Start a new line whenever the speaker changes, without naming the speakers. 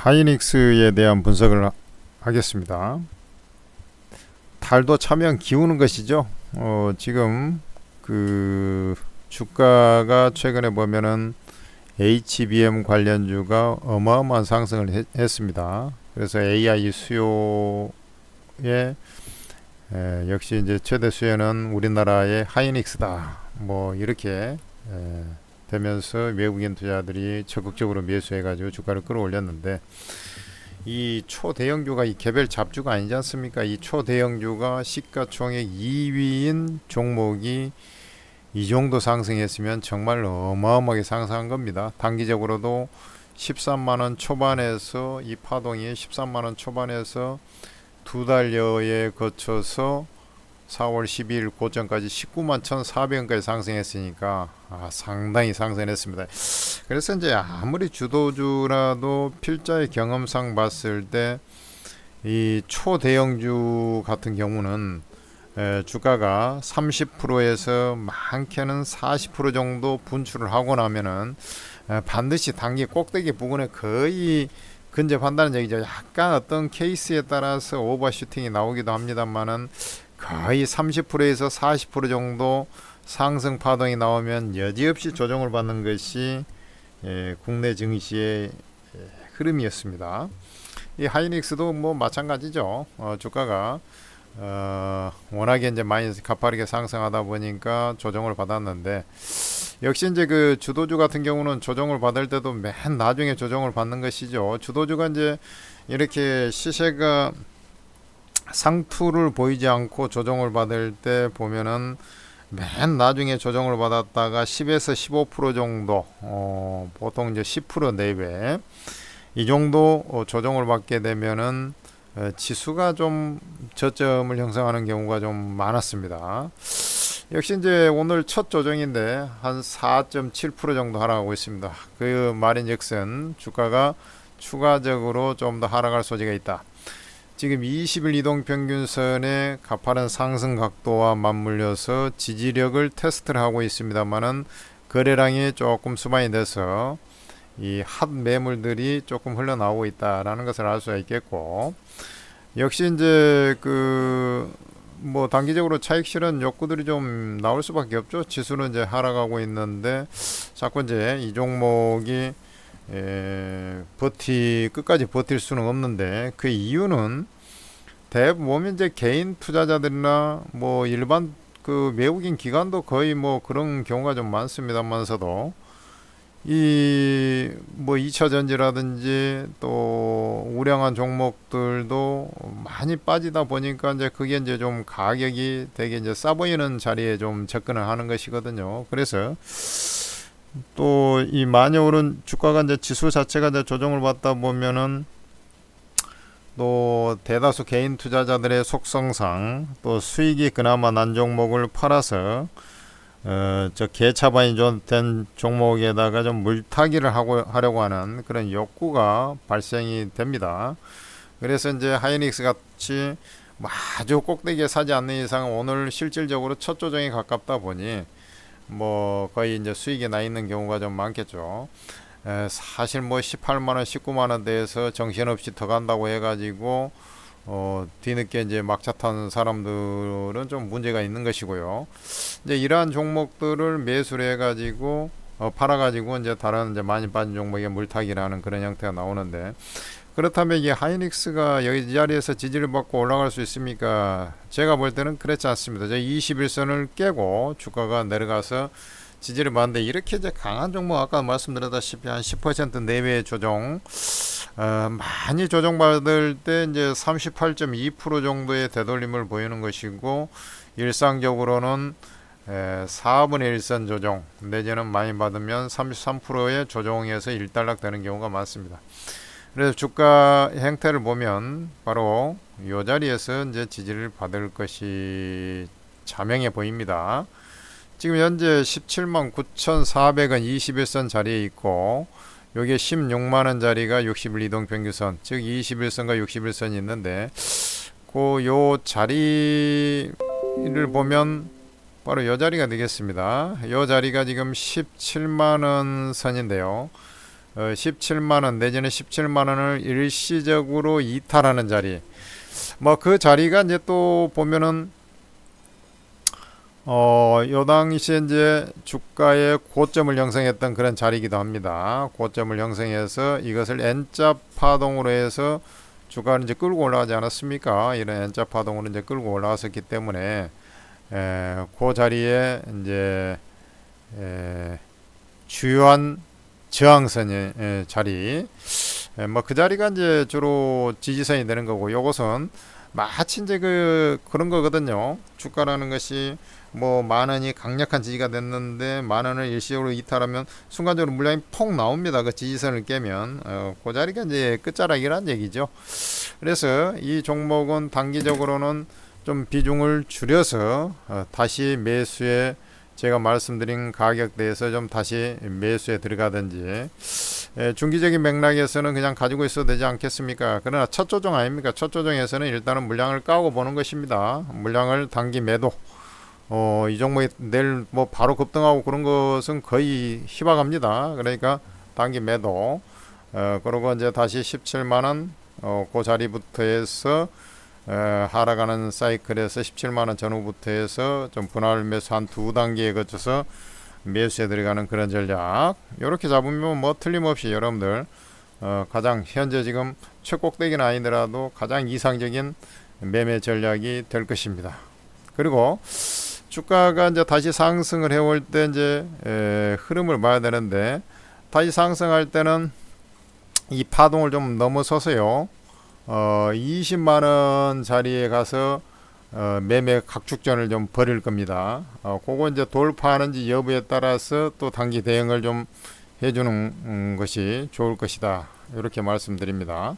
하이닉스에 대한 분석을 하겠습니다. 달도 차면 기우는 것이죠. 지금 그 주가가 최근에 보면은 HBM 관련주가 어마어마한 상승을 했습니다. 그래서 AI 수요에 역시 이제 최대 수요는 우리나라의 하이닉스다. 뭐 이렇게 되면서 외국인 투자들이 적극적으로 매수해가지고 주가를 끌어올렸는데, 이 초대형주가 이 개별 잡주가 아니지 않습니까? 이 초대형주가 시가총액 2위인 종목이 이 정도 상승했으면 정말 어마어마하게 상승한 겁니다. 단기적으로도 13만원 초반에서 이 파동이 13만원 초반에서 두 달여에 거쳐서 4월 12일 고점까지 19만 1,400원까지 상승했으니까 상당히 상승했습니다. 그래서 이제 아무리 주도주라도 필자의 경험상 봤을 때 이 초대형주 같은 경우는 주가가 30%에서 많게는 40% 정도 분출을 하고 나면은 반드시 단기 꼭대기 부근에 거의 근접한다는 얘기죠. 약간 어떤 케이스에 따라서 오버슈팅이 나오기도 합니다만은 거의 30%에서 40% 정도 상승 파동이 나오면 여지없이 조정을 받는 것이 국내 증시의 흐름이었습니다. 이 하이닉스도 뭐 마찬가지죠. 주가가 워낙에 이제 많이 가파르게 상승하다 보니까 조정을 받았는데, 역시 이제 그 주도주 같은 경우는 조정을 받을 때도 맨 나중에 조정을 받는 것이죠. 주도주가 이제 이렇게 시세가 상투를 보이지 않고 조정을 받을 때 보면은 맨 나중에 조정을 받았다가 10에서 15% 정도, 보통 이제 10% 내외 이 정도 조정을 받게 되면은 지수가 좀 저점을 형성하는 경우가 좀 많았습니다. 역시 이제 오늘 첫 조정인데 한 4.7% 정도 하락하고 있습니다. 그 말인즉슨 주가가 추가적으로 좀 더 하락할 소지가 있다. 지금 20일 이동평균선의 가파른 상승 각도와 맞물려서 지지력을 테스트를 하고 있습니다만은 거래량이 조금 수반이 돼서 이 핫 매물들이 조금 흘러나오고 있다라는 것을 알 수가 있겠고, 역시 이제 그 뭐 단기적으로 차익 실현 욕구들이 좀 나올 수밖에 없죠. 지수는 이제 하락하고 있는데 자꾸 이제 이 종목이 끝까지 버틸 수는 없는데, 그 이유는 대부분 이제 개인 투자자들이나 뭐 일반 그 외국인 기관도 거의 뭐 그런 경우가 좀 많습니다만서도 이 뭐 2차 전지라든지 또 우량한 종목들도 많이 빠지다 보니까 이제 그게 이제 좀 가격이 되게 이제 싸 보이는 자리에 좀 접근을 하는 것이거든요. 그래서 또 이 많이 오른 주가가 이제 지수 자체가 이제 조정을 받다 보면은 또 대다수 개인 투자자들의 속성상 또 수익이 그나마 난 종목을 팔아서 저 개차반이 좀 된 종목에다가 좀 물타기를 하려고 하는 그런 욕구가 발생이 됩니다. 그래서 이제 하이닉스 같이 뭐 아주 꼭대기에 사지 않는 이상 오늘 실질적으로 첫 조정에 가깝다 보니 뭐 거의 이제 수익이 나 있는 경우가 좀 많겠죠. 사실 뭐 18만원 19만원 대에서 정신없이 더 간다고 해가지고 뒤늦게 이제 막차 탄 사람들은 좀 문제가 있는 것이고요. 이제 이러한 종목들을 매수를 해가지고 팔아가지고 이제 다른 이제 많이 빠진 종목에 물타기라는 그런 형태가 나오는데, 그렇다면 이게 하이닉스가 여기 이 자리에서 지지를 받고 올라갈 수 있습니까? 제가 볼 때는 그렇지 않습니다. 저 21선을 깨고 주가가 내려가서 지지를 받는데, 이렇게 이제 강한 종목 아까 말씀드렸다시피 한 10% 내외의 조정, 많이 조정받을 때 이제 38.2% 정도의 되돌림을 보이는 것이고, 일상적으로는 4분의 1선 조정 내지는 많이 받으면 33%의 조정에서 일단락 되는 경우가 많습니다. 그래서 주가 행태를 보면 바로 이 자리에서 이제 지지를 받을 것이 자명해 보입니다. 지금 현재 17만 9,400원 21선 자리에 있고, 요게 16만원 자리가 60일 이동평균선, 즉 21선과 61선이 있는데, 요 자리를 보면 바로 요 자리가 되겠습니다. 요 자리가 지금 17만원 선인데요. 17만원 내지는 17만원을 일시적으로 이탈하는 자리, 뭐 그 자리가 이제 또 보면은 요 당시에 이제 주가의 고점을 형성했던 그런 자리이기도 합니다. 고점을 형성해서 이것을 N자 파동으로 해서 주가를 이제 끌고 올라가지 않았습니까? 이런 N자 파동으로 이제 끌고 올라왔었기 때문에 그 자리에 이제 주요한 저항선의 자리, 뭐 그 자리가 이제 주로 지지선이 되는 거고, 요것은 마치 이제 그런 거거든요. 주가라는 것이 뭐 만원이 강력한 지지가 됐는데 만원을 일시적으로 이탈하면 순간적으로 물량이 폭 나옵니다. 그 지지선을 깨면 그 자리가 이제 끝자락이란 얘기죠. 그래서 이 종목은 단기적으로는 좀 비중을 줄여서 다시 매수에, 제가 말씀드린 가격대에서 좀 다시 매수에 들어가든지, 중기적인 맥락에서는 그냥 가지고 있어도 되지 않겠습니까? 그러나 첫 조정 아닙니까? 첫 조정에서는 일단은 물량을 까고 보는 것입니다. 물량을 단기 매도, 이 종목이 내일 뭐 바로 급등하고 그런 것은 거의 희박합니다. 그러니까 단기 매도, 그리고 이제 다시 17만원 그 자리부터 해서 하락하는 사이클에서 17만원 전후부터 해서 좀 분할 매수 한 두 단계에 거쳐서 매수에 들어가는 그런 전략, 이렇게 잡으면 뭐 틀림없이 여러분들 가장 현재 지금 최꼭대기는 아니더라도 가장 이상적인 매매 전략이 될 것입니다. 그리고 주가가 이제 다시 상승을 해올 때 이제 흐름을 봐야 되는데, 다시 상승할 때는 이 파동을 좀 넘어서서요, 20만원 자리에 가서 매매 각축전을 좀 벌일 겁니다. 그거 이제 돌파하는지 여부에 따라서 또 단기 대응을 좀 해주는 것이 좋을 것이다, 이렇게 말씀드립니다.